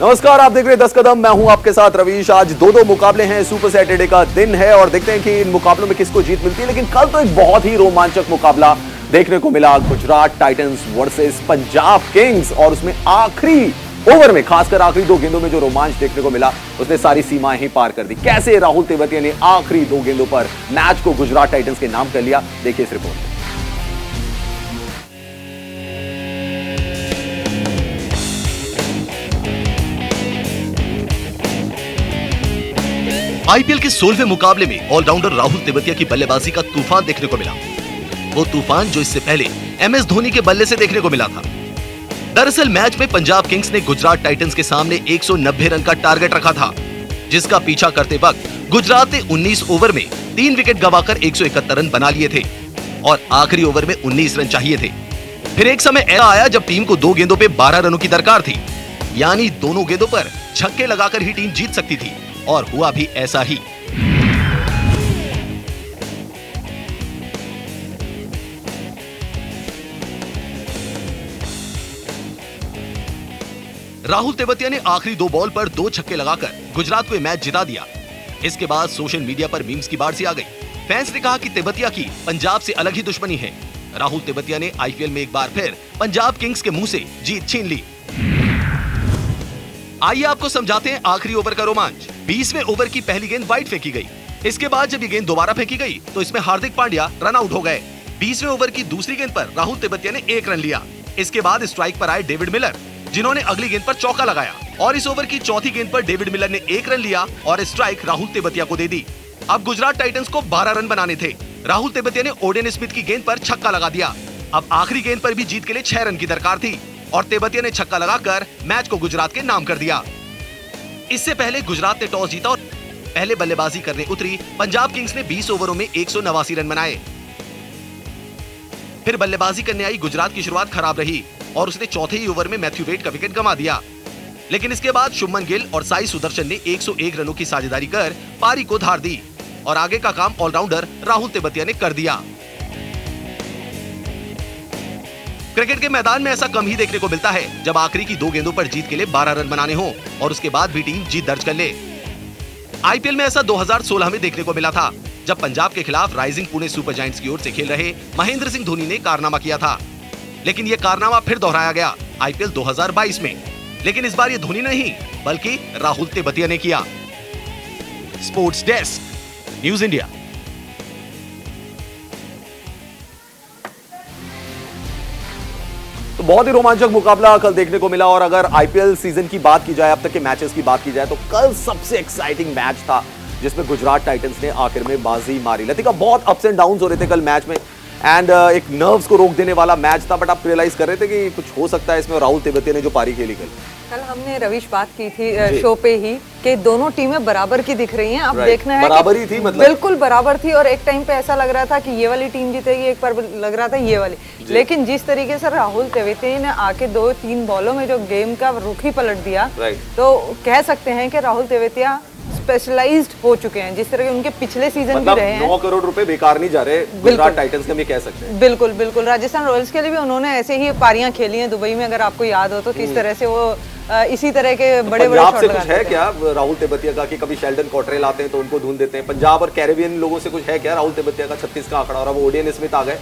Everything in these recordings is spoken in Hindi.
नमस्कार, आप देख रहे हैं 10 कदम। मैं हूं आपके साथ रवीश। आज दो मुकाबले हैं, सुपर सैटरडे का दिन है और देखते हैं कि इन मुकाबलों में किसको जीत मिलती है। लेकिन कल तो एक बहुत ही रोमांचक मुकाबला देखने को मिला, Gujarat Titans versus Punjab Kings. और उसमें आखिरी ओवर में, खासकर आखिरी 2 गेंदों में जो रोमांच देखने को मिला, उसने सारी सीमाएं ही पार कर दी। कैसे राहुल तेवतिया ने आखिरी 2 गेंदों पर मैच को गुजरात टाइटंस के नाम कर लिया, देखिए इस रिपोर्ट में। आईपीएल के 16वें मुकाबले में ऑलराउंडर राहुल तेवतिया की बल्लेबाजी का तूफान देखने को मिला। वो तूफान जो इससे पहले एमएस धोनी के बल्ले से देखने को मिला था। दरअसल मैच में पंजाब किंग्स ने गुजरात टाइटंस के सामने 190 रन का टारगेट रखा था, जिसका पीछा करते वक्त गुजरात ने 19 ओवर में 3 विकेट गंवाकर 171 रन बना लिए थे और आखिरी ओवर में 19 रन चाहिए थे। फिर एक समय ऐसा आया जब टीम को 2 गेंदों पे 12 रनों की दरकार थी, यानी दोनों गेंदों पर छक्के लगाकर ही टीम जीत सकती थी, और हुआ भी ऐसा ही। राहुल तेवतिया ने आखिरी 2 बॉल पर 2 छक्के लगाकर गुजरात को मैच जिता दिया। इसके बाद सोशल मीडिया पर मीम्स की बाढ़ सी आ गई। फैंस ने कहा कि तेवतिया की पंजाब से अलग ही दुश्मनी है। राहुल तेवतिया ने आईपीएल में एक बार फिर पंजाब किंग्स के मुंह से जीत छीन ली। आइए आपको समझाते हैं आखिरी ओवर का रोमांच। 20वें ओवर की पहली गेंद वाइड फेंकी गई। इसके बाद जब ये गेंद दोबारा फेंकी गई तो इसमें हार्दिक पांड्या रन आउट हो गए। 20वें ओवर की दूसरी गेंद पर राहुल तेवतिया ने 1 रन लिया। इसके बाद स्ट्राइक पर आए डेविड मिलर, जिन्होंने अगली गेंद पर चौका लगाया, और इस ओवर की चौथी गेंद पर डेविड मिलर ने 1 रन लिया और स्ट्राइक राहुल तेवतिया को दे दी। अब गुजरात टाइटंस को 12 रन बनाने थे। राहुल तेवतिया ने ओडेन स्मिथ की गेंद पर छक्का लगा दिया। अब आखिरी गेंद पर भी जीत के लिए 6 रन की दरकार थी और तेवतिया ने छक्का लगाकर मैच को गुजरात के नाम कर दिया। इससे पहले गुजरात ने टॉस जीता और पहले बल्लेबाजी करने उतरी पंजाब किंग्स ने 20 ओवरों में 189 रन बनाए। फिर बल्लेबाजी करने आई गुजरात की शुरुआत खराब रही और उसने चौथे ही ओवर में मैथ्यू वेड का विकेट गंवा दिया। लेकिन इसके बाद शुभमन गिल और साई सुदर्शन ने 101 रनों की साझेदारी कर पारी को धार दी और आगे का काम ऑलराउंडर राहुल तेवतिया ने कर दिया। क्रिकेट के मैदान में ऐसा कम ही देखने को मिलता है जब आखिरी की 2 गेंदों पर जीत के लिए 12 रन बनाने हो और उसके बाद भी टीम जीत दर्ज कर ले। आईपीएल में ऐसा 2016 में देखने को मिला था, जब पंजाब के खिलाफ राइजिंग पुणे सुपर जायंट्स की ओर से खेल रहे महेंद्र सिंह धोनी ने कारनामा किया था। लेकिन ये कारनामा फिर दोहराया गया आईपीएल 2022 में। लेकिन इस बार ये धोनी नहीं बल्कि राहुल तेवतिया ने किया। Sports desk, news India. तो बहुत ही रोमांचक मुकाबला कल देखने को मिला। और अगर आईपीएल सीजन की बात की जाए, अब तक के मैचेस की बात की जाए, तो कल सबसे एक्साइटिंग मैच था जिसमें गुजरात टाइटंस ने आखिर में बाजी मारी। लतिका, बहुत अप्स एंड डाउन्स हो रहे थे कल मैच में एंड एक नर्व्स को रोक देने वाला मैच था, बट आप रियलाइज कर रहे थे कि कुछ हो सकता है इसमें। राहुल तेवतिया ने जो पारी खेली कल हमने रवीश बात की थी शो पे ही कि दोनों टीमें बराबर की दिख रही हैं। अब देखना है बराबर ही थी, मतलब बिल्कुल बराबर थी। और एक टाइम पे ऐसा लग रहा था कि ये वाली टीम जीतेगी, एक बार लग रहा था ये वाली। लेकिन जिस तरीके से राहुल तेवतिया ने आके 2-3 बॉलों में जो गेम का रुख ही पलट दिया, तो कह सकते हैं कि राहुल तेवतिया स्पेशलाइज्ड हो चुके हैं। जिस तरह के उनके पिछले सीजन भी रहे हैं, 9 करोड़ रुपए बेकार नहीं जा रहे गुजरात टाइटंस के, भी कह सकते हैं। बिल्कुल बिल्कुल। राजस्थान रॉयल्स के लिए भी उन्होंने ऐसे ही पारियां खेली हैं दुबई में, अगर आपको याद हो तो। किस तरह से वो इसी तरह के बड़े बड़े शॉट लगाते हैं। कुछ है क्या राहुल तेवतिया का कि कभी शेल्डन कॉटरेल आते हैं तो उनको ढूंढ देते हैं? पंजाब और कैरेबियन लोगों से कुछ है क्या राहुल तेवतिया का 36 का आंकड़ा? और अब ओडेन स्मिथ आ गए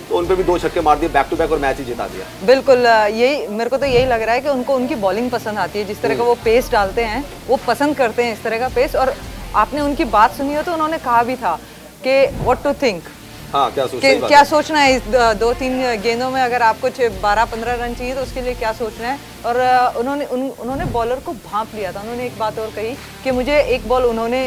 तो उन पे भी 2 छक्के मार दिए बैक टू बैक और मैच ही जिता दिया। बिल्कुल, यही मेरे को तो यही लग रहा है कि उनको उनकी बॉलिंग पसंद आती है। जिस तरह का वो पेस डालते हैं, वो पसंद करते हैं इस तरह का पेस। और आपने उनकी बात सुनी हो तो उन्होंने कहा भी था कि व्हाट टू थिंक, हाँ, क्या सोचना है इस 2-3 गेंदों में। अगर आपको 12-15 रन चाहिए तो उसके लिए क्या सोचना है। और उन्होंने बॉलर को भांप लिया था। उन्होंने एक बात और कही कि मुझे एक बॉल उन्होंने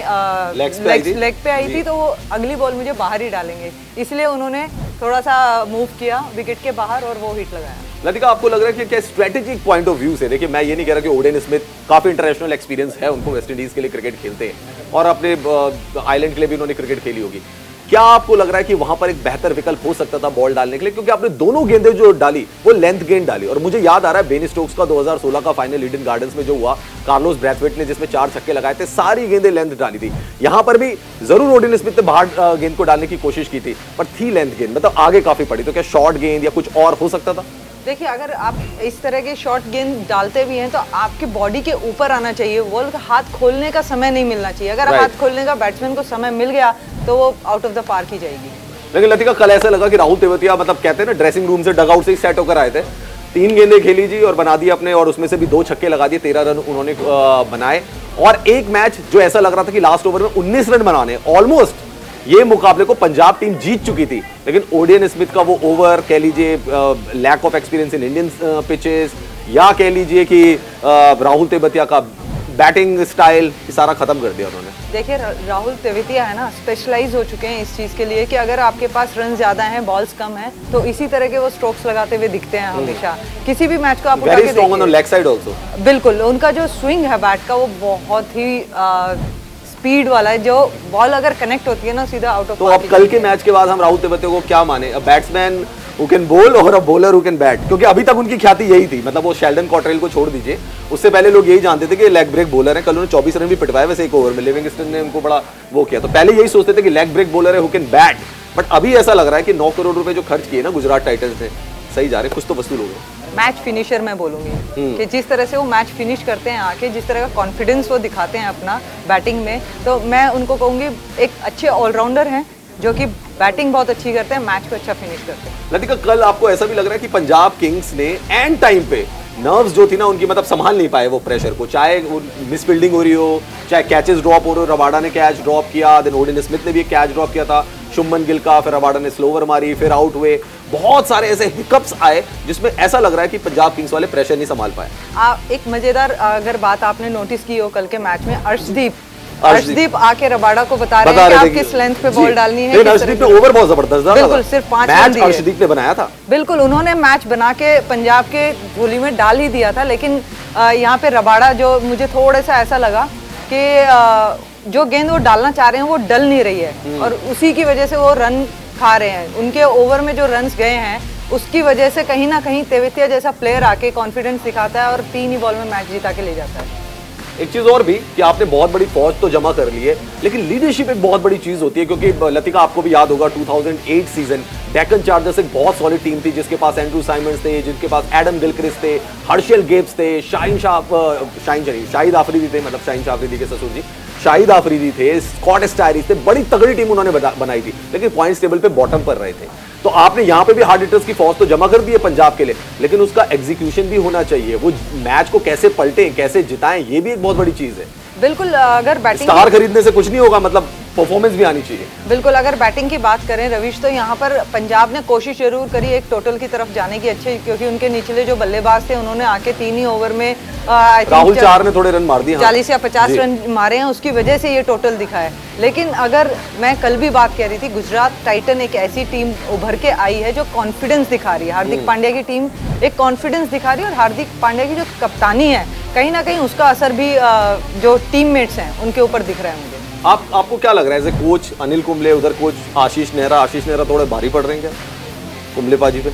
लेग पे आई थी तो वो अगली बॉल मुझे बाहर ही डालेंगे, इसलिए उन्होंने थोड़ा सा मूव किया विकेट के बाहर और वो हिट लगाया। लतिका, आपको लग रहा है कि क्या स्ट्रेटेजिक पॉइंट ऑफ व्यू से, देखिए मैं ये नहीं कह रहा कि ओडेन स्मिथ काफी इंटरनेशनल एक्सपीरियंस है उनको, वेस्ट इंडीज के लिए क्रिकेट खेलते हैं और अपने आइलैंड के लिए भी उन्होंने क्रिकेट खेली होगी। क्या आपको लग रहा है कि वहां पर एक बेहतर विकल्प हो सकता था बॉल डालने के लिए? क्योंकि आपने दोनों गेंदें जो डाली वो लेंथ गेंद डाली। और मुझे याद आ रहा है बेन स्टोक्स का 2016 का फाइनल ईडन गार्डन्स में जो हुआ, कार्लोस ब्रैथवेट ने जिसमें 4 छक्के लगाए थे, सारी गेंदें लेंथ डाली थी। यहां पर भी जरूर ओडेन स्मिथ ने बाहर गेंद को डालने की कोशिश की थी, पर थी लेंथ गेंद, मतलब आगे काफी पड़ी। तो क्या शॉर्ट गेंद या कुछ और हो सकता था? देखिए, अगर आप इस तरह के शॉर्ट गेंद डालते भी हैं तो आपकी बॉडी के ऊपर आना चाहिए, बॉल का हाथ खोलने का समय नहीं मिलना चाहिए। अगर Right. हाथ खोलने का बैट्समैन को समय मिल गया तो वो आउट ऑफ द पार्क ही जाएगी। लेकिन लतिका कल ऐसा लगा कि राहुल तेवतिया मतलब कहते हैं ना ड्रेसिंग रूम से डगआउट से ही सेट होकर आए थे, 3 गेंदें खेली जी और बना दिए अपने, और उसमें से भी 2 छक्के लगा दिए, 13 रन उन्होंने बनाए। और एक मैच जो ऐसा लग रहा था कि लास्ट ओवर में 19 रन बनाने, ऑलमोस्ट ये मुकाबले को पंजाब टीम जीत चुकी थी, लेकिन ओडियन स्मिथ का वो ओवर, कह लीजिए lack of experience in Indian pitches, या कह लीजिए कि राहुल तेवतिया का बैटिंग स्टाइल, सारा खत्म कर दिया उन्होंने। देखिए, राहुल तेवतिया है ना, स्पेशलाइज हो चुके हैं इस चीज़ के लिए कि अगर आपके पास रन ज़्यादा हैं, बॉल्स कम हैं, तो इसी तरह के वो स्ट्रोक्स लगाते हुए दिखते हैं हमेशा। किसी भी मैच को आप उठा वेरी के स्ट्रॉन्ग ऑन देखिए। Leg side also. बिल्कुल, उनका जो स्विंग है बैट का वो बहुत ही स्पीड वाला है, जो बॉल अगर कनेक्ट होती है ना सीधा आउट ऑफ तो अब कल के मैच के बाद हम राहुल तेवतिया को क्या माने, अ बैट्समैन हु कैन बोल और a bowler who can bat, क्योंकि अभी तक उनकी ख्याति यही थी, मतलब वो शेल्डन कॉटरेल को छोड़ दीजिए, उससे पहले लोग यही जानते थे कि लेग ब्रेक बॉलर है। कल उन्होंने 24 रन भी पिटवाए वैसे एक ओवर में, लिविंगस्टन ने उनको बड़ा वो किया, तो पहले यही सोचते थे कि लेग ब्रेक बॉलर है हु कैन बैट, बट अभी ऐसा लग रहा है कि 9 करोड़ रुपए जो खर्च किए ना गुजरात टाइटंस ने, सही जा रहे, कुछ तो वसूल हो गए। मैच फिनिशर मैं बोलूंगी कि जिस तरह से वो मैच फिनिश करते हैं आके, जिस तरह का कॉन्फिडेंस वो दिखाते हैं अपना बैटिंग में, तो मैं उनको कहूंगी एक अच्छे ऑलराउंडर हैं जो कि बैटिंग बहुत अच्छी करते हैं, मैच को अच्छा फिनिश करते हैं। लतिका, कल आपको ऐसा भी लग रहा है कि पंजाब किंग्स ने एंड टाइम पे नर्व्स जो थी ना उनकी, मतलब संभाल नहीं पाए वो प्रेशर को, चाहे मिस फील्डिंग हो रही हो, चाहे कैचेस ड्रॉप हो रहे हो, रबाडा ने कैच ड्रॉप किया, देन ओडिन स्मिथ ने भी एक कैच ड्रॉप किया था, शुभमन गिल का, फिर रबाडा ने स्लोवर मारी, फिर आउट हुए, बहुत सारे ऐसे हिकअप्स आए जिसमें ऐसा लग रहा है कि पंजाब किंग्स वाले प्रेशर नहीं संभाल पाए। एक मजेदार अगर बात आपने नोटिस की हो कल के मैच में, अर्शदीप आके रबाडा को बता रहे हैं कि आप किस लेंथ पे बॉल डालनी है। अर्शदीप ने ओवर बहुत जबरदस्त डाला, बिल्कुल, सिर्फ 5 रन दिए। अर्शदीप ने बनाया था, बिल्कुल, उन्होंने मैच बना के पंजाब के झोली में डाल ही दिया था, लेकिन यहाँ पे रबाडा जो मुझे थोड़ा सा ऐसा लगा कि जो गेंद वो डालना चाह रहे हैं वो डल नहीं रही है, और उसी की वजह से वो रन खा रहे हैं। उनके ओवर में जो रन्स गए हैं उसकी वजह से कहीं ना कहीं तेवतिया जैसा प्लेयर आके कॉन्फिडेंस दिखाता है और 3 ही बॉल में मैच जिता के ले जाता है। एक चीज और भी कि आपने बहुत बड़ी फौज तो जमा कर ली है, लेकिन लीडरशिप एक बहुत बड़ी चीज होती है, क्योंकि लतिका आपको भी याद होगा 2008 सीजन डेक्कन चार्जर्स एक बहुत सॉलिड टीम थी, जिसके पास एंड्रू साइमंड्स थे, जिनके पास एडम गिलक्रिस्ट थे, हर्षल गेब्स थे, शाहिद आफरीदी थे, मतलब शाहीन शाह अफरीदी के ससुर जी शाहिद आफरीदी थे, स्कॉट स्टायरिस थे, बड़ी तगड़ी टीम उन्होंने बनाई थी, लेकिन पॉइंट्स टेबल पे बॉटम पर रहे थे। तो आपने यहाँ पे भी हार्ड हिटर्स की फौज तो जमा कर दी है पंजाब के लिए, लेकिन उसका एग्जीक्यूशन भी होना चाहिए, वो मैच को कैसे पलटे, कैसे जिताएं, ये भी एक बहुत बड़ी चीज है। बिल्कुल, अगर बैटिंग स्टार खरीदने से कुछ नहीं होगा, मतलब परफॉर्मेंस भी आनी चाहिए। बिल्कुल, अगर बैटिंग की बात करें रवीश, तो यहाँ पर पंजाब ने कोशिश जरूर करी एक टोटल की तरफ जाने की अच्छी, क्योंकि उनके निचले जो बल्लेबाज थे उन्होंने आके 3 ही ओवर में राहुल 4 ने थोड़े रन मार दिए, 40 या 50 रन मारे हैं, उसकी वजह से ये टोटल दिखा है। लेकिन अगर मैं कल भी बात कह रही थी, गुजरात टाइटन एक ऐसी टीम उभर के आई है जो कॉन्फिडेंस दिखा रही है। हार्दिक पांड्या की टीम एक कॉन्फिडेंस दिखा रही है, और हार्दिक पांड्या की जो कप्तानी है कहीं ना कहीं उसका असर भी जो टीममेट्स हैं उनके ऊपर दिख रहा है मुझे। आपको क्या लग रहा है, as a coach Anil Kumble, उधर कोच आशीष नेहरा थोड़े भारी पड़ रहे हैं क्या कुंबले पाजी पे?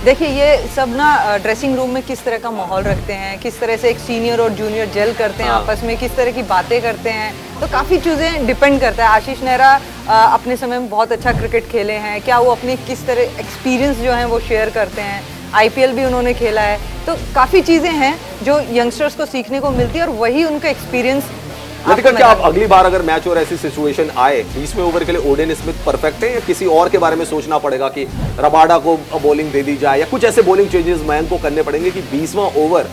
देखिए, ये सब ना ड्रेसिंग रूम में किस तरह का माहौल रखते हैं, किस तरह से एक सीनियर और जूनियर जेल करते हैं आपस में, किस तरह की बातें करते हैं, तो काफ़ी चीज़ें डिपेंड करता है। आशीष नेहरा अपने समय में बहुत अच्छा क्रिकेट खेले हैं, क्या वो अपनी किस तरह एक्सपीरियंस जो है वो शेयर करते हैं, IPL भी उन्होंने खेला है, तो काफ़ी चीज़ें हैं जो यंगस्टर्स को सीखने को मिलती है, और वही उनका एक्सपीरियंस। लेकिन क्या आप अगली बार अगर मैच और ऐसी सिचुएशन आए 20वें ओवर के लिए ओडेन स्मिथ परफेक्ट है, या किसी और के बारे में सोचना पड़ेगा कि रबाडा को बॉलिंग दे दी जाए, या कुछ ऐसे बॉलिंग चेंजेस मयंक को करने पड़ेंगे कि 20वां ओवर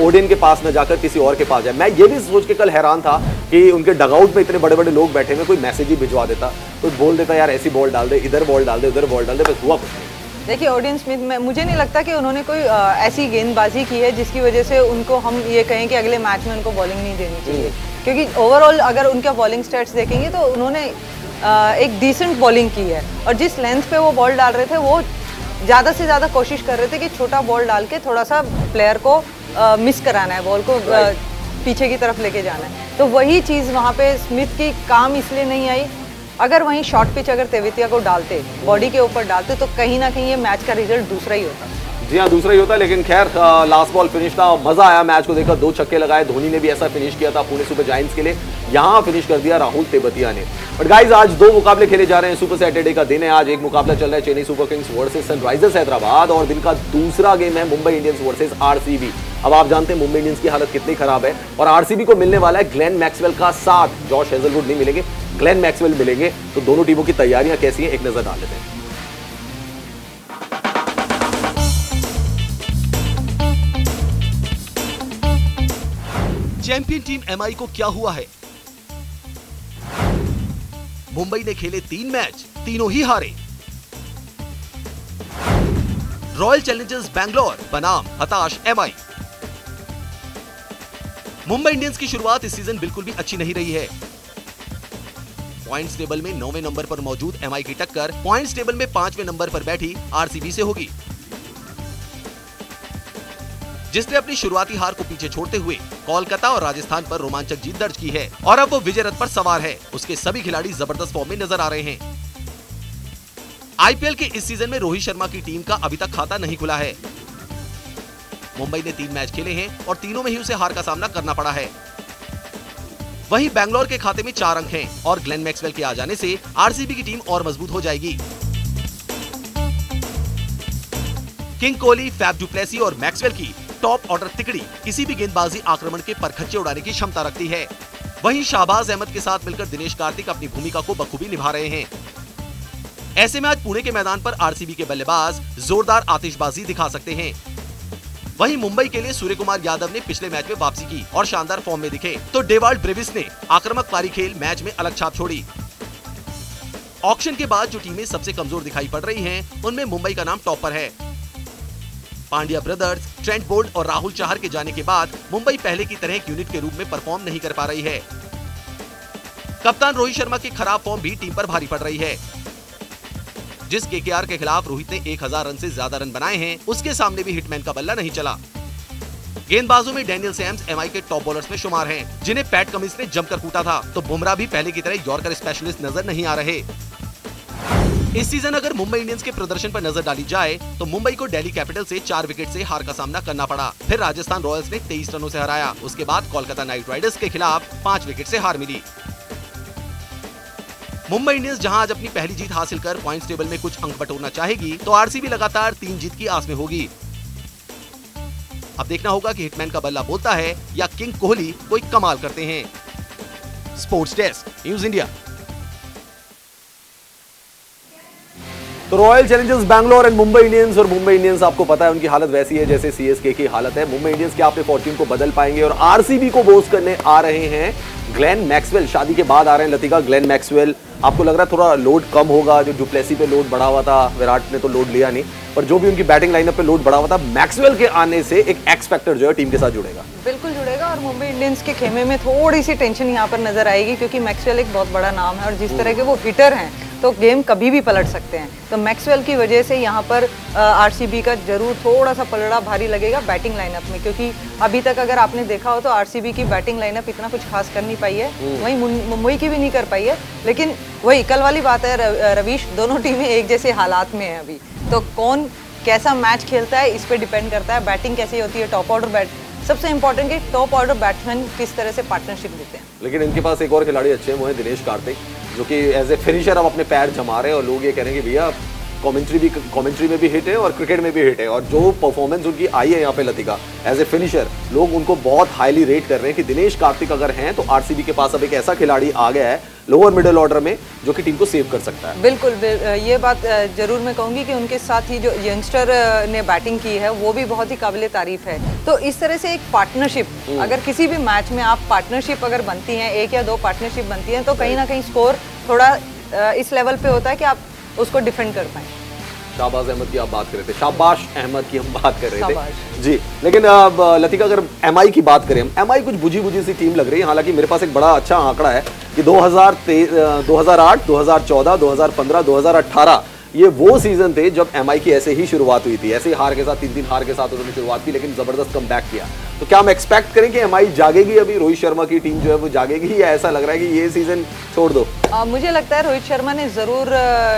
ओडेन के पास न जाकर किसी और के पास जाए? मैं ये भी सोच के कल हैरान था कि उनके डगआउट में इतने बड़े बड़े लोग बैठे हुए, कोई मैसेज ही भिजवा देता, कोई बोल देता यार ऐसी बॉल डाल दे, इधर बॉल डाल दे, उधर बॉल डाल दे, बस हुआ कुछ नहीं। देखिए, ओडेन स्मिथ में मुझे नहीं लगता कि उन्होंने कोई ऐसी गेंदबाजी की है जिसकी वजह से उनको हम ये कहें कि अगले मैच में उनको बॉलिंग नहीं देनी चाहिए, क्योंकि ओवरऑल अगर उनका बॉलिंग स्टैट्स देखेंगे तो उन्होंने एक डिसेंट बॉलिंग की है, और जिस लेंथ पे वो बॉल डाल रहे थे वो ज़्यादा से ज़्यादा कोशिश कर रहे थे कि छोटा बॉल डाल के थोड़ा सा प्लेयर को मिस कराना है, बॉल को पीछे की तरफ लेके जाना है, तो वही चीज़ वहाँ पे स्मिथ की काम इसलिए नहीं आई। अगर वहीं शॉर्ट पिच अगर तेवतिया को डालते, बॉडी के ऊपर डालते, तो कहीं ना कहीं ये मैच का रिजल्ट दूसरा ही होता। जी हाँ, दूसरा ही होता है, लेकिन खैर लास्ट बॉल फिनिश था, मजा आया मैच को देखकर। 2 छक्के लगाए, धोनी ने भी ऐसा फिनिश किया था पुणे सुपर जायंट्स के लिए, यहाँ फिनिश कर दिया राहुल तेवतिया ने। बट गाइज, आज 2 मुकाबले खेले जा रहे हैं, सुपर सैटरडे का दिन है। आज एक मुकाबला चल रहा है Chennai super Kings versus Sunrisers Hyderabad, और दिन का दूसरा गेम है मुंबई इंडियंस वर्सेस आरसीबी। अब आप जानते हैं मुंबई इंडियंस की हालत कितनी खराब है, और आरसीबी को मिलने वाला है ग्लेन मैक्सवेल का साथ। जॉश हेजलवुड नहीं मिलेंगे, ग्लेन मैक्सवेल मिलेंगे। तो दोनों टीमों की तैयारियां कैसी हैं, एक नजर डाल लेते हैं। चैंपियन टीम एमआई को क्या हुआ है? मुंबई ने खेले 3 मैच, तीनों ही हारे। रॉयल चैलेंजर्स बैंगलोर बनाम हताश एमआई। मुंबई इंडियंस की शुरुआत इस सीजन बिल्कुल भी अच्छी नहीं रही है। पॉइंट्स टेबल में 9वें नंबर पर मौजूद एमआई की टक्कर पॉइंट्स टेबल में 5वें नंबर पर बैठी आरसीबी से होगी, जिसने अपनी शुरुआती हार को पीछे छोड़ते हुए कोलकाता और राजस्थान पर रोमांचक जीत दर्ज की है, और अब वो विजय रथ पर सवार है। उसके सभी खिलाड़ी जबरदस्त फॉर्म में नजर आ रहे हैं। आईपीएल के इस सीजन में रोहित शर्मा की टीम का अभी तक खाता नहीं खुला है। मुंबई ने 3 मैच खेले हैं और तीनों में ही उसे हार का सामना करना पड़ा है। वहीं बैंगलोर के खाते में 4 अंक हैं, और ग्लेन मैक्सवेल के आ जाने से आरसीबी की टीम और मजबूत हो जाएगी। किंग कोहली, फैफ डुप्लेसी और मैक्सवेल की टॉप ऑर्डर तिकड़ी किसी भी गेंदबाजी आक्रमण के परखच्चे उड़ाने की क्षमता रखती है। वहीं शाहबाज अहमद के साथ मिलकर दिनेश कार्तिक अपनी भूमिका को बखूबी निभा रहे हैं। ऐसे में आज पुणे के मैदान पर आरसीबी के बल्लेबाज जोरदार आतिशबाजी दिखा सकते हैं। वहीं मुंबई के लिए सूर्य कुमार यादव ने पिछले मैच में वापसी की और शानदार फॉर्म में दिखे, तो डेवाल्ड ब्रेविस ने आक्रामक पारी खेल मैच में अलग छाप छोड़ी। ऑक्शन के बाद जो टीमें सबसे कमजोर दिखाई पड़ रही हैं, उनमें मुंबई का नाम टॉप पर है। पांड्या ब्रदर्स, ट्रेंट बोल्ट और राहुल चाहर के जाने के बाद मुंबई पहले की तरह एक यूनिट के रूप में परफॉर्म नहीं कर पा रही है। कप्तान रोहित शर्मा की खराब फॉर्म भी टीम पर भारी पड़ रही है। जिस केकेआर के खिलाफ रोहित ने 1000 रन से ज्यादा रन बनाए हैं, उसके सामने भी हिटमैन का बल्ला नहीं चला। गेंदबाजों में डैनियल सैम्स एमआई के टॉप बॉलर्स में शुमार हैं, जिन्हें पैट कमिंस ने जमकर कूटा था। तो बुमराह भी पहले की तरह यॉर्कर स्पेशलिस्ट नजर नहीं आ रहे। इस सीजन अगर मुंबई इंडियंस के प्रदर्शन पर नजर डाली जाए, तो मुंबई को दिल्ली कैपिटल से 4 विकेट से हार का सामना करना पड़ा। फिर राजस्थान रॉयल्स ने 23 रनों से हराया। उसके बाद कोलकाता नाइट राइडर्स के खिलाफ 5 विकेट से हार मिली। मुंबई इंडियंस जहां आज अपनी पहली जीत हासिल कर पॉइंट्स टेबल में कुछ अंक बटोरना चाहेगी, तो आरसीबी लगातार 3 जीत की आस में होगी। अब देखना होगा कि हिटमैन का बल्ला बोलता है या किंग कोहली कोई कमाल करते हैं। Sports desk, news India. तो Royal Challengers Bangalore and Mumbai Indians, और मुंबई इंडियंस आपको पता है उनकी हालत वैसी है जैसे सीएसके की हालत है। मुंबई इंडियंस क्या अपने फॉर्च्यून को बदल पाएंगे, और आरसीबी को बोस करने आ रहे हैं ग्लेन मैक्सवेल। शादी के बाद आ रहे हैं लतिका ग्लेन मैक्सवेल। आपको लग रहा है थोड़ा लोड कम होगा, जो डुप्लेसी पे लोड बढ़ा हुआ था, विराट ने तो लोड लिया नहीं, पर जो भी उनकी बैटिंग लाइनअप पे लोड बढ़ा हुआ था, मैक्सवेल के आने से एक एक्स फैक्टर जो है टीम के साथ जुड़ेगा। बिल्कुल जुड़ेगा, और मुंबई इंडियंस के खेमे में थोड़ी सी टेंशन यहाँ पर नजर आएगी, क्योंकि मैक्सवेल एक बहुत बड़ा नाम है, और जिस तरह के वो हिटर हैं तो गेम कभी भी पलट सकते हैं। तो मैक्सवेल की वजह से यहाँ पर आरसीबी का जरूर थोड़ा सा पलड़ा भारी लगेगा बैटिंग लाइनअप में, क्योंकि अभी तक अगर आपने देखा हो तो आरसीबी की बैटिंग लाइनअप इतना कुछ खास कर नहीं पाई है, वहीं मुंबई की भी नहीं कर पाई है। लेकिन वही कल वाली बात है रवीश, दोनों टीमें एक जैसे हालात में है अभी, तो कौन कैसा मैच खेलता है इस पे डिपेंड करता है। बैटिंग कैसी होती है, टॉप ऑर्डर सबसे इंपॉर्टेंट कि टॉप ऑर्डर बैट्समैन किस तरह से पार्टनरशिप देते हैं। लेकिन इनके पास एक और खिलाड़ी अच्छे हैं, वो है दिनेश कार्तिक, जो कि एज ए फिनिशर अब अपने पैर जमा रहे हैं, और लोग ये कह रहे हैं कि भैया कमेंट्री में भी हिट है और क्रिकेट में भी हिट है। और जो परफॉर्मेंस उनकी आई है यहाँ पे लतिका एज ए फिनिशर, लोग उनको बहुत हाईली रेट कर रहे हैं कि दिनेश कार्तिक अगर हैं तो आरसीबी के पास अब एक ऐसा खिलाड़ी आ गया है लोअर मिडिल ऑर्डर में जो कि टीम को सेव कर सकता है। बिल्कुल, ये बात जरूर मैं कहूंगी कि उनके साथ ही जो यंगस्टर ने बैटिंग की है वो भी बहुत ही काबिले तारीफ है। तो इस तरह से एक पार्टनरशिप, अगर किसी भी मैच में आप पार्टनरशिप अगर बनती हैं, 1 या 2 पार्टनरशिप बनती हैं, तो कहीं ना कहीं स्कोर थोड़ा इस लेवल पे होता है कि आप उसको डिफेंड कर पाए। शाहबाज अहमद की आप बात कर रहे थे, शाबाश अहमद की हम बात कर रहे थे जी। लेकिन अब लतिका अगर एमआई की बात करें, एमआई कुछ बुझी सी टीम लग रही है। हालांकि मेरे पास एक बड़ा अच्छा आंकड़ा है कि 2008, 2014, 2015, 2018 ये वो सीजन थे जब एमआई की ऐसे ही शुरुआत हुई थी, ऐसे ही हार के साथ 3-3 हार के साथ उन्होंने शुरुआत की, लेकिन जबरदस्त कमबैक किया। तो क्या हम एक्सपेक्ट करें कि एमआई जागेगी, अभी रोहित शर्मा की टीम जो है वो जागेगी, या ऐसा लग रहा है कि ये सीजन छोड़ दो? मुझे लगता है रोहित शर्मा ने जरूर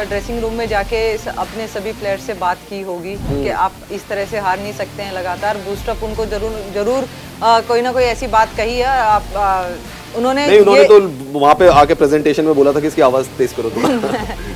ड्रेसिंग रूम में जाके अपने सभी प्लेयर्स से बात की होगी कि आप इस तरह से हार नहीं सकते हैं, लगातार बूस्टअप उनको जरूर कोई ना कोई ऐसी बात कही है। आप उन्होंने तो वहां पे आके प्रेजेंटेशन में बोला था कि इसकी आवाज तेज करो थोड़ा।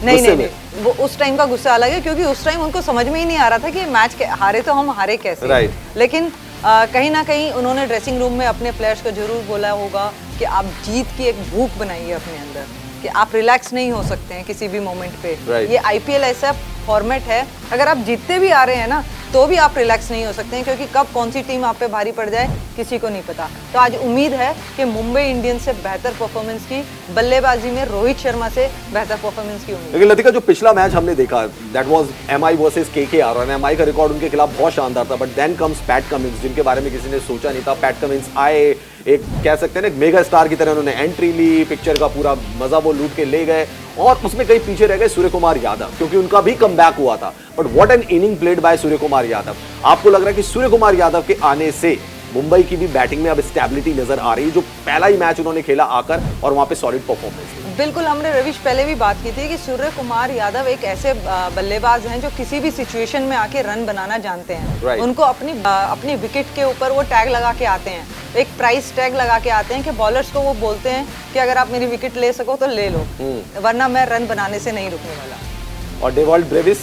नहीं, वो उस टाइम का गुस्सा अलग है, क्योंकि उस टाइम उनको समझ में ही नहीं आ रहा था कि मैच हारे तो हम हारे कैसे। राइट। लेकिन कहीं ना कहीं उन्होंने ड्रेसिंग रूम में अपने प्लेयर्स को जरूर बोला होगा कि आप जीत की एक भूख बनाइए अपने अंदर, कि आप रिलैक्स नहीं हो सकते हैं किसी भी मोमेंट पे। ये आईपीएल ऐसा फॉर्मेट है, अगर आप जीतते भी आ रहे हैं ना तो भी आप रिलैक्स नहीं हो सकते हैं, क्योंकि कब कौन सी टीम आप पे भारी पड़ जाए किसी को नहीं पता। तो आज उम्मीद है कि मुंबई इंडियंस से बेहतर परफॉर्मेंस की, बल्लेबाजी में रोहित शर्मा से बेहतर परफॉर्मेंस की उम्मीद। लेकिन लतिका, जो पिछला मैच हमने देखा that was MI versus KKR, और एमआई का रिकॉर्ड उनके खिलाफ बहुत शानदार था, but then comes Pat Cummins, जिनके बारे में किसी ने सोचा नहीं था। पैट कमिंस आए, एक कह सकते हैं ना मेगा स्टार की तरह उन्होंने एंट्री ली, पिक्चर का पूरा मजा वो लूट के ले गए, और उसमें कहीं पीछे रह गए सूर्य कुमार यादव, क्योंकि उनका भी कमबैक हुआ था। But what an inning played by Surya Kumar Yadav. आपको लग रहा है कि सूर्य कुमार यादव के आने से मुंबई की भी बैटिंग में अब स्टेबिलिटी नजर आ रही है, जो पहला ही मैच उन्होंने खेला आकर और वहां पे सॉलिड परफॉर्मेंस? बिल्कुल, हमने रविश पहले भी बात की थी कि सूर्य कुमार यादव एक ऐसे बल्लेबाज हैं जो किसी भी सिचुएशन में आके रन बनाना जानते हैं। उनको अपनी विकेट के ऊपर वो टैग लगा के आते हैं, एक प्राइस टैग लगा के आते हैं कि बॉलर्स को वो बोलते हैं कि अगर आप मेरी विकेट ले सको तो ले लो, वरना मैं रन बनाने से नहीं रुकने वाला। और डेवॉल्ट ब्रेविस,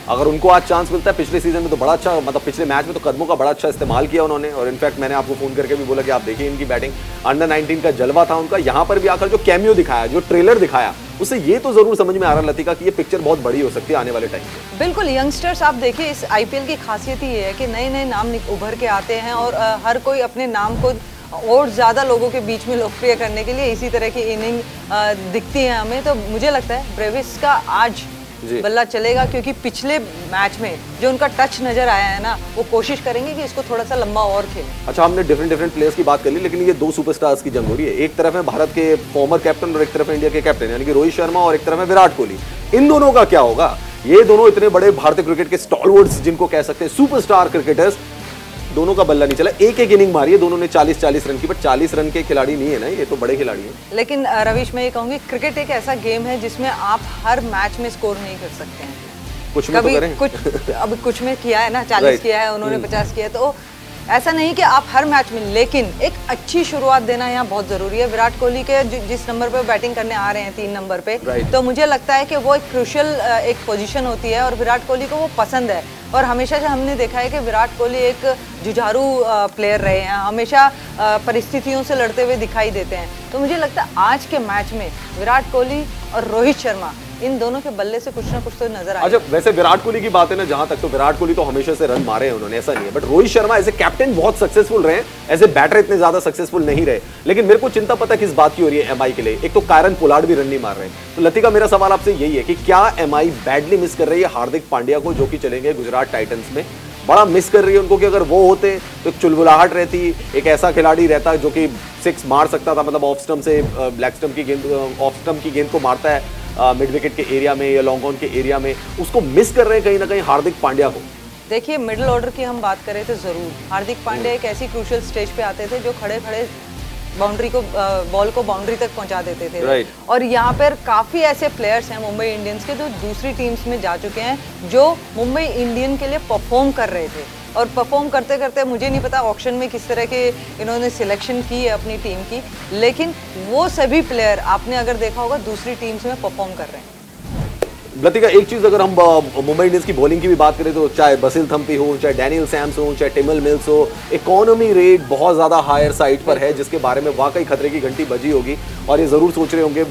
अगर उनको आज चांस मिलता है, पिछले सीजन में तो बड़ा अच्छा, मतलब पिछले मैच में तो कदमों का बड़ा अच्छा इस्तेमाल किया उन्होंने, और इनफैक्ट मैंने आपको फोन करके भी बोला कि आप देखिए इनकी बैटिंग, अंडर 19 का जलवा था उनका। यहाँ पर भी आकर जो कैमियो दिखाया, जो ट्रेलर दिखाया, उससे ये तो जरूर समझ में आ रहा लतिका कि ये पिक्चर बहुत बड़ी हो सकती है आने वाले टाइम में। बिल्कुल, यंगस्टर्स आप देखिए, इस आईपीएल की खासियत ही है कि नए नए नाम उभर के आते हैं, और हर कोई अपने नाम को और ज़्यादा लोगों के बीच में लोकप्रिय करने के लिए इसी तरह की इनिंग दिखती है हमें। तो मुझे लगता है ब्रेविस का आज बल्ला चलेगा, क्योंकि पिछले मैच में जो उनका टच नजर आया है ना, वो कोशिश करेंगे कि इसको थोड़ा सा लंबा और खेलें। अच्छा, हमने डिफरेंट प्लेयर्स की बात कर ली, लेकिन ये दो सुपरस्टार्स की जंग हो रही है। एक तरफ है भारत के फॉर्मर कैप्टन और एक तरफ है इंडिया के कैप्टन यानी कि रोहित शर्मा, और एक तरफ है विराट कोहली। इन दोनों का क्या होगा? ये दोनों इतने बड़े भारतीय क्रिकेट के स्टॉलवर्ड्स, जिनको कह सकते हैं सुपरस्टार क्रिकेटर्स, दोनों का बल्ला नहीं चला। एक इनिंग मारी है दोनों ने 40 रन की, बट 40 रन के खिलाड़ी नहीं है ना, ये तो बड़े खिलाड़ी हैं। लेकिन रविश, मैं ये कहूंगी क्रिकेट एक ऐसा गेम है जिसमें आप हर मैच में स्कोर नहीं कर सकते हैं। कुछ में तो करें। कुछ में किया है ना, 40 किया है उन्होंने, 50 किया है, तो ऐसा नहीं कि आप हर मैच में, लेकिन एक अच्छी शुरुआत देना यहाँ बहुत जरूरी है। विराट कोहली के जिस नंबर पे बैटिंग करने आ रहे हैं, 3 नंबर पे, तो मुझे लगता है कि वो एक क्रूशियल एक पोजीशन होती है, और विराट कोहली को वो पसंद है। और हमेशा से हमने देखा है कि विराट कोहली एक जुझारू प्लेयर रहे हैं, हमेशा परिस्थितियों से लड़ते हुए दिखाई देते हैं। तो मुझे लगता है आज के मैच में विराट कोहली और रोहित शर्मा, इन दोनों के बल्ले से कुछ ना कुछ तो नजर आएगा। अच्छा, वैसे विराट कोहली की बात है ना, जहां तक, तो विराट कोहली तो हमेशा से रन मारे हैं उन्होंने, ऐसा नहीं है। But Rohit Sharma as a captain बहुत सक्सेसफुल रहे, एज ए बैटर इतने ज्यादा सक्सेसफुल नहीं रहे। लेकिन मेरे को चिंता पता किस बात की हो रही है एमआई के लिए। एक तो कायरन पोलार्ड भी रन नहीं मार रहे। तो लतिका, मेरा सवाल आपसे यही है कि क्या एमआई बैडली मिस कर रही है हार्दिक पांड्या को, जो कि चलेंगे गुजरात टाइटंस में? बड़ा मिस कर रही है उनको, कि अगर वो होते तो एक चुलबुलाहट रहती, एक ऐसा खिलाड़ी रहता जो कि 6 मार सकता था, मतलब ऑफ स्टंप से ब्लैक स्टंप की गेंद, ऑफ स्टंप की गेंद को मारता है मिड विकेट के एरिया में या लॉन्ग ऑन के एरिया में। उसको मिस कर रहे हैं कहीं ना कहीं हार्दिक पांड्या को। देखिए, मिडिल ऑर्डर की हम बात करें तो जरूर हार्दिक पांड्या एक ऐसी क्रूशियल स्टेज पे आते थे जो खड़े खड़े बाउंड्री को, बॉल को बाउंड्री तक पहुंचा देते थे। और यहाँ पर काफी ऐसे प्लेयर्स हैं मुंबई इंडियंस के जो दूसरी टीम्स में जा चुके हैं, जो मुंबई इंडियन के लिए परफॉर्म कर रहे थे। और परफॉर्म करते करते, मुझे नहीं पता ऑक्शन में किस तरह के इन्होंने सिलेक्शन की है अपनी टीम की, लेकिन वो सभी प्लेयर आपने अगर देखा होगा दूसरी टीम्स में परफॉर्म कर रहे हैं। लतिका, एक चीज अगर हम मुंबई इंडियंस की बॉलिंग की भी बात करें तो चाहे बसिल थम्पी हो, चाहे डैनियल सैम्स हो, चाहे टिमल मिल्स हो, इकोनॉमी रेट बहुत ज्यादा हायर साइड पर है, जिसके बारे में वाकई खतरे की घंटी बजी होगी। और ये जरूर सोच रहे होंगे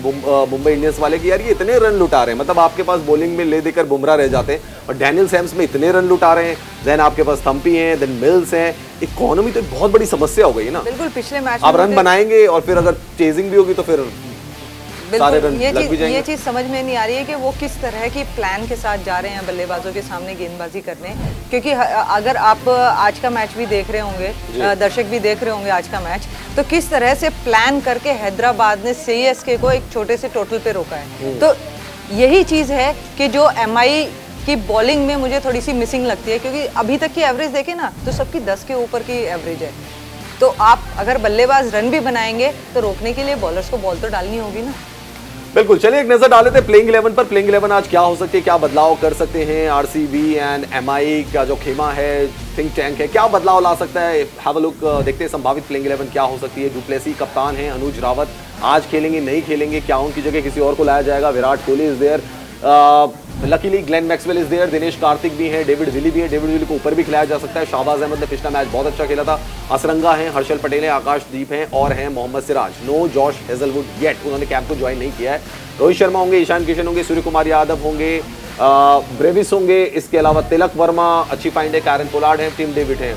मुंबई इंडियंस वाले कि यार ये इतने रन लुटा रहे हैं, मतलब आपके पास बॉलिंग में ले देकर बुमराह रह जाते हैं, और डैनियल सैम्स में इतने रन लुटा रहे हैं, देन आपके पास थम्पी हैं, देन मिल्स हैं। इकोनॉमी तो एक बहुत बड़ी समस्या हो गई है ना। बिल्कुल, पिछले मैच आप रन बनाएंगे और फिर अगर चेजिंग भी होगी तो फिर ये चीज समझ में नहीं आ रही है कि वो किस तरह की प्लान के साथ जा रहे हैं बल्लेबाजों के सामने गेंदबाजी करने। क्योंकि अगर आप आज का मैच भी देख रहे होंगे, दर्शक भी देख रहे होंगे आज का मैच, तो किस तरह से प्लान करके हैदराबाद ने सीएसके को एक छोटे से टोटल पे रोका है। तो यही चीज़ है कि जो एमआई की बॉलिंग में मुझे थोड़ी सी मिसिंग लगती है, क्योंकि अभी तक की एवरेज देखें ना तो सबकी 10 के ऊपर की एवरेज है। तो आप अगर बल्लेबाज रन भी बनाएंगे तो रोकने के लिए बॉलर्स को बॉल तो डालनी होगी ना। बिल्कुल, चलिए एक नजर डाल लेते हैं प्लेइंग 11 पर। प्लेइंग 11 आज क्या हो सकती है, क्या बदलाव कर सकते हैं आरसीबी एंड एमआई का जो खेमा है, थिंक टैंक है, क्या बदलाव ला सकता है। हैव अ लुक, देखते हैं संभावित प्लेइंग 11 क्या हो सकती है। डुप्लेसी कप्तान है, अनुज रावत आज खेलेंगे नहीं खेलेंगे, क्या उनकी जगह किसी और को लाया जाएगा। Virat Kohli is there, luckily Glenn Maxwell is there, Dinesh Karthik भी हैं, डेविड विली भी है, डेविड विली को ऊपर भी खिलाया जा सकता है। शाहबाज अहमद ने पिछला मैच बहुत अच्छा खेला था। असरंगा हैं, हर्षल पटेल हैं, आकाशदीप हैं और हैं Mohammed Siraj. No Josh Hazlewood yet, उन्होंने कैंप को ज्वाइन नहीं किया है। रोहित शर्मा होंगे, ईशान किशन होंगे, सूर्य कुमार यादव होंगे, ब्रेविस होंगे, इसके अलावा तिलक वर्मा अच्छी फाइंड है, कैरन पोलार्ड है, टिम डेविड है,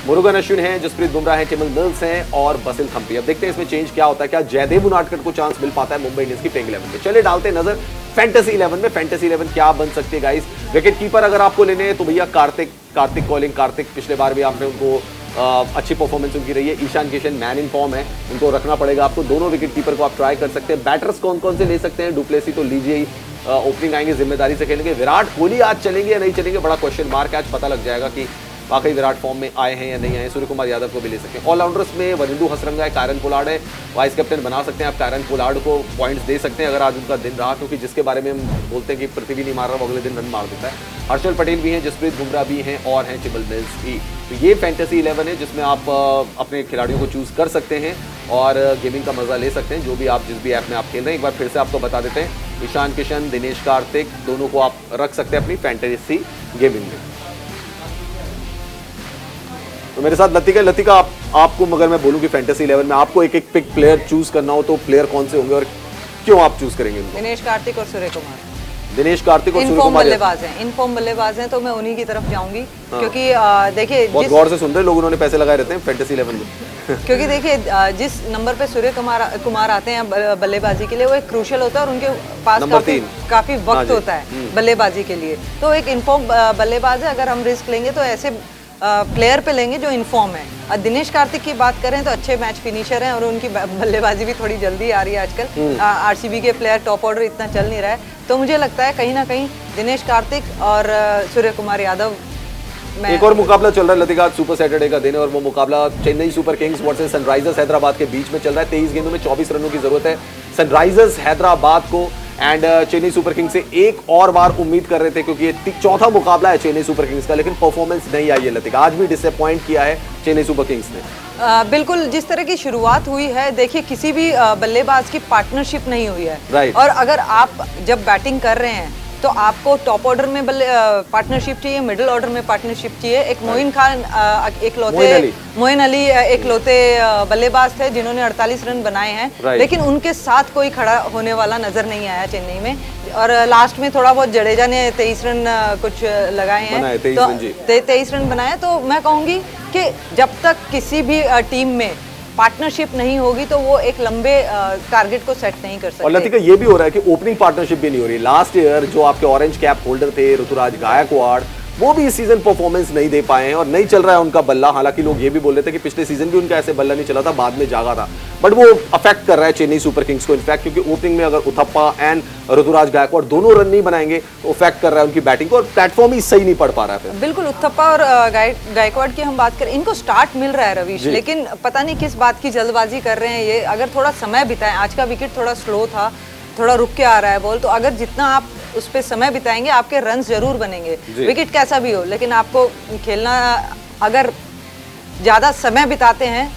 मुरुगन अश्विन है, जसप्रीत बुमराह है, टिमल मिल्स हैं और बसिल थम्पी। अब देखते हैं इसमें चेंज क्या होता है, क्या जयदेव उनाडकट को चांस मिल पाता है मुंबई इंडियंस की प्लेइंग 11 में। चलिए डालते हैं नजर फैंटेसी 11 में। फैंटेसी 11 क्या बन सकती है गाइस। विकेट कीपर अगर आपको लेने हैं तो भैया कार्तिक कॉलिंग, कार्तिक पिछले बार भी आपने उनको अच्छी परफॉर्मेंस उनकी रही है। Ishan Kishan man in form है, उनको रखना पड़ेगा आपको। दोनों विकेट कीपर को आप ट्राई कर सकते हैं। बैटर्स कौन कौन से ले सकते हैं, डुप्लेसी तो लीजिए ही, ओपनिंग आएंगे, जिम्मेदारी से खेलेंगे। विराट कोहली आज चलेंगे या नहीं चलेंगे, बड़ा क्वेश्चन मार्क है। आज पता लग जाएगा कि वाकई विराट फॉर्म में आए हैं या नहीं आए। सूर्य कुमार यादव को भी ले सकते हैं। ऑलराउंडर्स में वनिंदु हसरंगा है, कैरन पोलार्ड है, वाइस कैप्टन बना सकते हैं आप। कैरन पोलार्ड को पॉइंट्स दे सकते हैं अगर आज उनका दिन रहा, क्योंकि जिसके बारे में हम बोलते हैं कि पृथ्वी नहीं मार रहा वो अगले दिन रन मार देता है। हर्षल पटेल भी हैं, जसप्रीत बुमराह भी हैं और हैं टिमल मिल्स भी। तो ये फैंटेसी 11 है जिसमें आप अपने खिलाड़ियों को चूज कर सकते हैं और गेमिंग का मजा ले सकते हैं, जो भी आप जिस भी ऐप में आप खेल रहे हैं। एक बार फिर से आपको बता देते हैं, ईशान किशन, दिनेश कार्तिक दोनों को आप रख सकते हैं अपनी फैंटेसी गेमिंग में। तो मेरे साथ लतिका आपको मगर मैं बोलूं कि फैंटेसी 11 में आपको एक पिक प्लेयर चूज करना हो तो प्लेयर कौन से होंगे और क्यों आप चूज करेंगे उनको? दिनेश कार्तिक और सूर्य कुमार। दिनेश कार्तिक और सूर्य इनफॉर्म कुमार बल्लेबाज हैं, इनफॉर्म बल्लेबाज हैं, तो मैं उन्हीं की तरफ जाऊंगी। क्योंकि देखिए बहुत गौर से सुन रहे लोग, उन्होंने पैसे लगाए रहते हैं फैंटेसी 11 में। क्योंकि देखिए जिस नंबर पे सूर्य कुमार आते हैं बल्लेबाजी के लिए, वो एक क्रूशियल होता है और उनके पास काफी वक्त होता है बल्लेबाजी के लिए। तो एक इनफॉर्म बल्लेबाज है, अगर हम रिस्क लेंगे तो ऐसे प्लेयर पे लेंगे जो इनफॉर्म है। दिनेश कार्तिक की बात करें तो अच्छे मैच फिनिशर हैं और उनकी बल्लेबाजी भी थोड़ी जल्दी आ रही है आजकल। आरसीबी के प्लेयर टॉप ऑर्डर इतना चल नहीं रहा है, तो मुझे लगता है कहीं ना कहीं दिनेश कार्तिक और सूर्य कुमार यादव। एक और मुकाबला चल रहा है लतिका, सुपर सैटरडे का दिन है और वो मुकाबला Chennai super Kings versus Sunrisers Hyderabad के बीच में चल रहा है। 23 गेंदों में 24 रनों की जरूरत है सनराइजर्स हैदराबाद को एंड चेन्नई सुपर किंग्स से एक और बार उम्मीद कर रहे थे, क्योंकि ये चौथा मुकाबला है चेन्नई सुपर किंग्स का, लेकिन परफॉर्मेंस नहीं आई है लतिका। आज भी डिसअपॉइंट किया है चेन्नई सुपर किंग्स ने। बिल्कुल, जिस तरह की शुरुआत हुई है, देखिए किसी भी बल्लेबाज की पार्टनरशिप नहीं हुई है। Right. और अगर आप जब बैटिंग कर रहे हैं तो आपको टॉप ऑर्डर में पार्टनरशिप चाहिए, मिडिल ऑर्डर में पार्टनरशिप चाहिए। एक मोइन खान मोइन अली एक लौते बल्लेबाज थे जिन्होंने 48 रन बनाए हैं। Right. लेकिन उनके साथ कोई खड़ा होने वाला नजर नहीं आया चेन्नई में। और लास्ट में थोड़ा बहुत जडेजा ने 23 रन कुछ लगाए हैं, 23 रन बनाए। तो मैं कहूँगी कि जब तक किसी भी टीम में पार्टनरशिप नहीं होगी तो वो एक लंबे टारगेट को सेट नहीं कर सकते। और लतिका ये भी हो रहा है कि ओपनिंग पार्टनरशिप भी नहीं हो रही। लास्ट ईयर जो आपके ऑरेंज कैप होल्डर थे ऋतुराज गायकवाड़, वो भी इस सीजन परफॉर्मेंस नहीं दे पाए हैं और नहीं चल रहा है उनका बल्ला। हालांकि लोग ये भी बोल रहे थे कि पिछले सीजन भी उनका ऐसे बल्ला नहीं चला था, बाद में जागा था, बट वो अफेक्ट कर रहा है चेन्नई सुपर किंग्स को। इनफैक्ट क्योंकि ओपनिंग में अगर उथप्पा एंड ऋतुराज गायकवाड़ दोनों रन नहीं बनाएंगे तो अफेक्ट कर रहा है उनकी बैटिंग को और प्लेटफॉर्म ही सही नहीं पड़ पा रहा है। बिल्कुल, उथप्पा और गायकवाड़ की हम बात करें, इनको स्टार्ट मिल रहा है रवीश, लेकिन पता नहीं किस बात की जल्दबाजी कर रहे हैं ये। अगर थोड़ा समय बिताएं, आज का विकेट थोड़ा स्लो था, थोड़ा रुक के आ रहा है बॉल, तो अगर जितना आप उस पर समय बिताएंगे आपके रन जरूर बनेंगे। विकेट कैसा भी हो, लेकिन आपको खेलना, अगर ज़्यादा समय बिताते हैं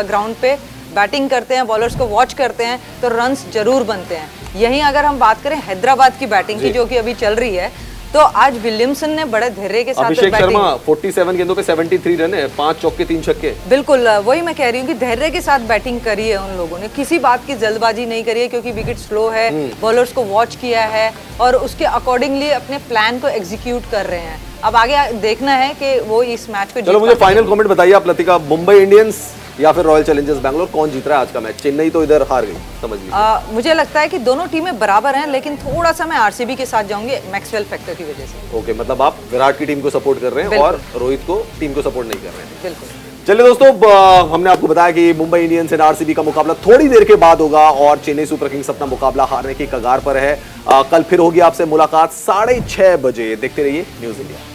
ग्राउंड पे, बैटिंग करते हैं, बॉलर्स को वॉच करते हैं, तो रन्स जरूर बनते हैं। यहीं अगर हम बात करें हैदराबाद की बैटिंग की, जो कि अभी चल रही है, तो आज विलियमसन ने बड़े धैर्य के साथ अभिषेक शर्मा 47 गेंदों पे 73 रन है, 5 चौके 3 छक्के। बिल्कुल, वही मैं कह रही हूँ कि धैर्य के साथ बैटिंग करी है उन लोगों ने, किसी बात की जल्दबाजी नहीं करी है, क्योंकि विकेट स्लो है, बॉलर्स को वॉच किया है और उसके अकॉर्डिंगली अपने प्लान को एग्जीक्यूट कर रहे हैं। अब आगे देखना है कि वो इस मैच को। चलो मुझे फाइनल कमेंट बताइए आप लतिका, मुंबई इंडियंस या फिर रॉयल चैलेंजर्स बैंगलोर, कौन जीत रहा है आज का मैच? चेन्नई तो इधर हार गई, समझ लीजिए। मुझे लगता है कि दोनों टीमें बराबर हैं, लेकिन थोड़ा सा मैं आरसीबी के साथ जाऊंगी मैक्सवेल फैक्टर की वजह से। ओके, मतलब आप विराट की टीम को सपोर्ट कर रहे हैं और रोहित को टीम को सपोर्ट नहीं कर रहे हैं। बिल्कुल। चलिए दोस्तों, हमने आपको बताया कि मुंबई इंडियंस एंड आरसीबी का मुकाबला थोड़ी देर के बाद होगा और चेन्नई सुपर किंग्स अपना मुकाबला हारने की कगार पर है। कल फिर होगी आपसे मुलाकात 6:30 बजे। देखते रहिए न्यूज़ इंडिया।